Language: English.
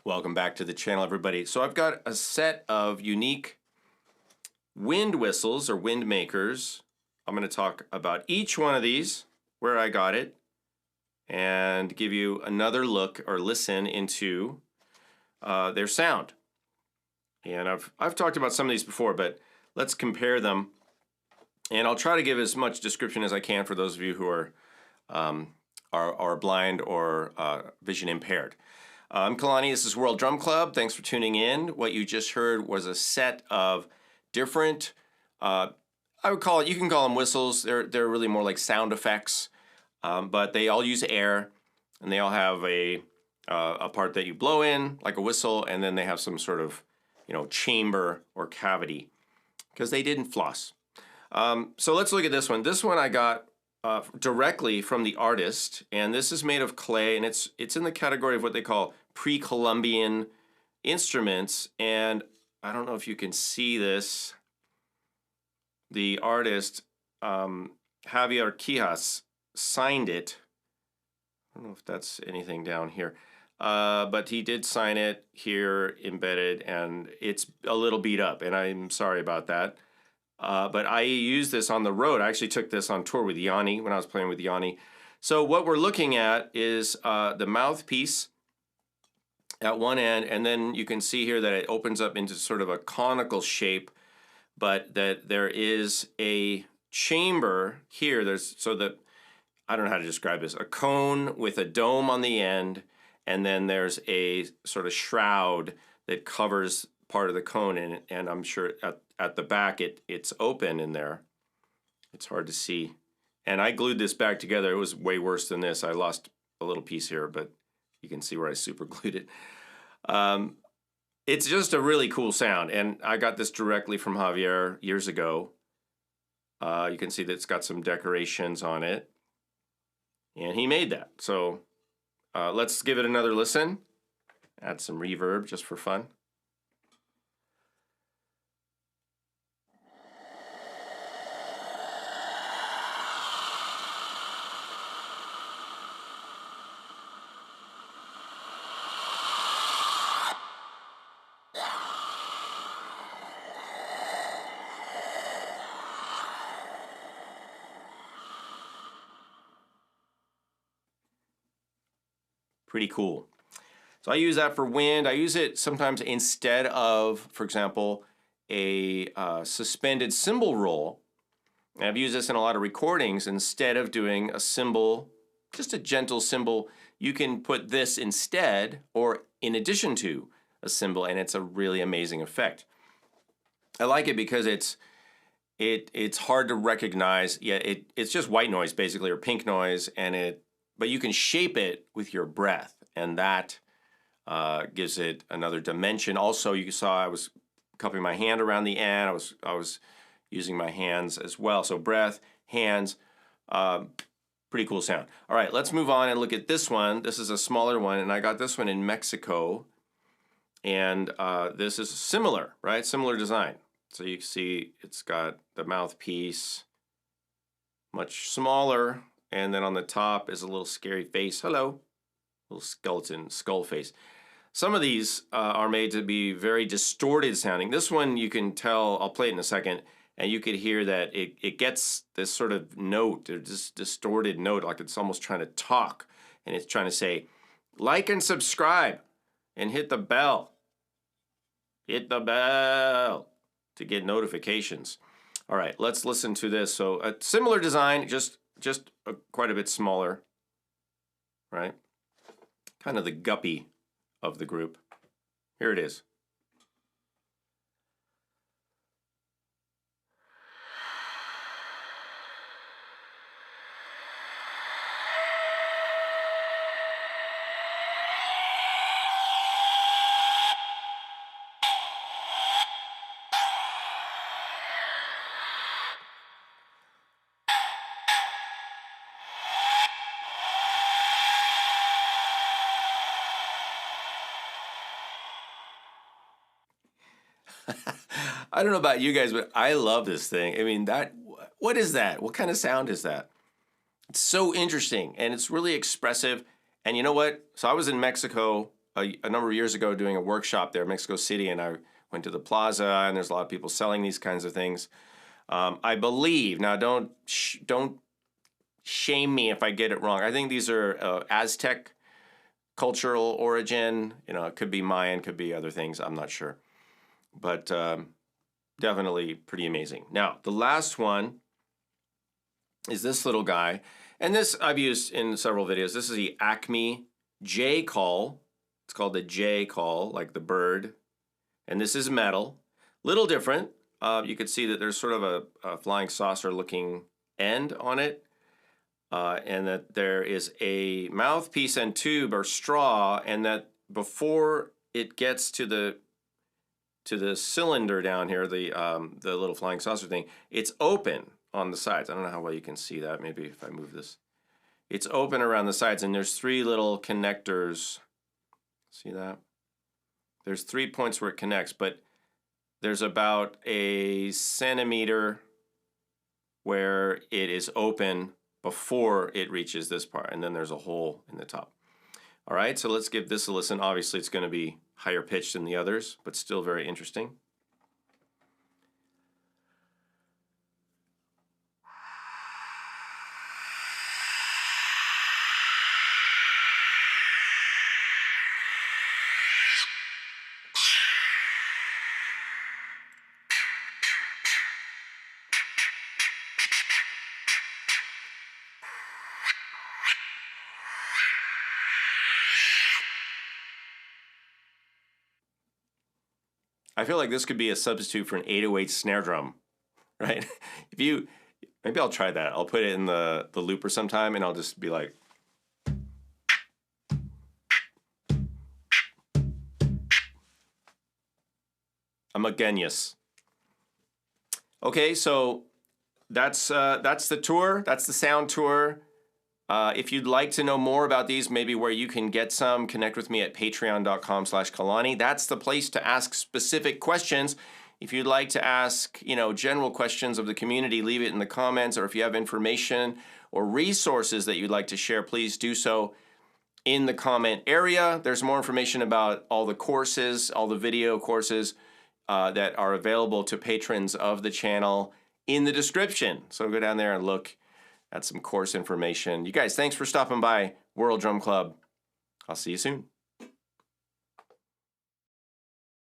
Welcome back to the channel, everybody. So I've got a set of unique wind whistles or wind makers. I'm going to talk about each one of these, where I got it, and give you another look or listen into their sound. And I've talked about some of these before, but let's compare them. And I'll try to give as much description as I can for those of you who are blind or vision impaired. I'm Kalani, this is World Drum Club. Thanks for tuning in. What you just heard was a set of different, I would call it, you can call them whistles. They're really more like sound effects, but they all use air, and they all have a part that you blow in, like a whistle, and then they have some sort of, chamber or cavity, because they didn't floss. So let's look at this one. This one I got directly from the artist, and this is made of clay, and it's in the category of what they call pre-Columbian instruments. And I don't know if you can see this. The artist, Javier Quijas, signed it. I don't know if that's anything down here, but he did sign it here embedded, and it's a little beat up, and I'm sorry about that. But I used this on the road. I actually took this on tour with Yanni when I was playing with Yanni. So what we're looking at is the mouthpiece at one end, and then you can see here that it opens up into sort of a conical shape, but that there is a chamber here. I don't know how to describe this, a cone with a dome on the end, and then there's a sort of shroud that covers part of the cone, and I'm sure at the back it's open in there. It's hard to see. And I glued this back together. It was way worse than this. I lost a little piece here, but you can see where I super glued it. It's just a really cool sound, and I got this directly from Javier years ago. You can see that it's got some decorations on it, and he made that. So let's give it another listen. Add some reverb just for fun. Pretty cool. So I use that for wind. I use it sometimes instead of, for example, a suspended cymbal roll. And I've used this in a lot of recordings. Instead of doing a cymbal, just a gentle cymbal, you can put this instead or in addition to a cymbal, and it's a really amazing effect. I like it because it's hard to recognize. Yeah, it's just white noise basically, or pink noise, but you can shape it with your breath, and that gives it another dimension. Also, you saw I was cupping my hand around the end. I was using my hands as well. So breath, hands, pretty cool sound. All right, let's move on and look at this one. This is a smaller one, and I got this one in Mexico. And this is similar, right? Similar design. So you can see it's got the mouthpiece, much smaller. And then on the top is a little scary face. Hello. Little skeleton, skull face. Some of these are made to be very distorted sounding. This one you can tell, I'll play it in a second, and you could hear that it gets this sort of note, or this distorted note, like it's almost trying to talk. And it's trying to say, like and subscribe, and hit the bell. Hit the bell to get notifications. All right, let's listen to this. So a similar design, just quite a bit smaller, right? Kind of the guppy of the group. Here it is. I don't know about you guys, but I love this thing. I mean, what is that? What kind of sound is that? It's so interesting, and it's really expressive. And you know what? So I was in Mexico a number of years ago doing a workshop there in Mexico City, and I went to the plaza, and there's a lot of people selling these kinds of things. I believe, now don't shame me if I get it wrong. I think these are Aztec cultural origin. You know, it could be Mayan, could be other things. I'm not sure. But definitely pretty amazing. Now, the last one is this little guy. And this I've used in several videos. This is the Acme J call. It's called the J call, like the bird. And this is metal. Little different. You could see that there's sort of a flying saucer looking end on it. And that there is a mouthpiece and tube or straw, and that before it gets to the cylinder down here, the little flying saucer thing, it's open on the sides. I don't know how well you can see that. Maybe if I move this. It's open around the sides, and there's 3 little connectors. See that? There's 3 points where it connects, but there's about a centimeter where it is open before it reaches this part, and then there's a hole in the top. All right, so let's give this a listen. Obviously, it's going to be higher pitched than the others, but still very interesting. I feel like this could be a substitute for an 808 snare drum, right? Maybe I'll try that. I'll put it in the looper sometime, and I'll just be like, I'm a genius. Okay, so that's the tour. That's the sound tour. If you'd like to know more about these, maybe where you can get some, connect with me at patreon.com/Kalani. That's the place to ask specific questions. If you'd like to ask, general questions of the community, leave it in the comments, or if you have information or resources that you'd like to share, please do so in the comment area. There's more information about all the courses, all the video courses that are available to patrons of the channel in the description. So go down there and look at some course information. You guys, thanks for stopping by World Drum Club. I'll see you soon.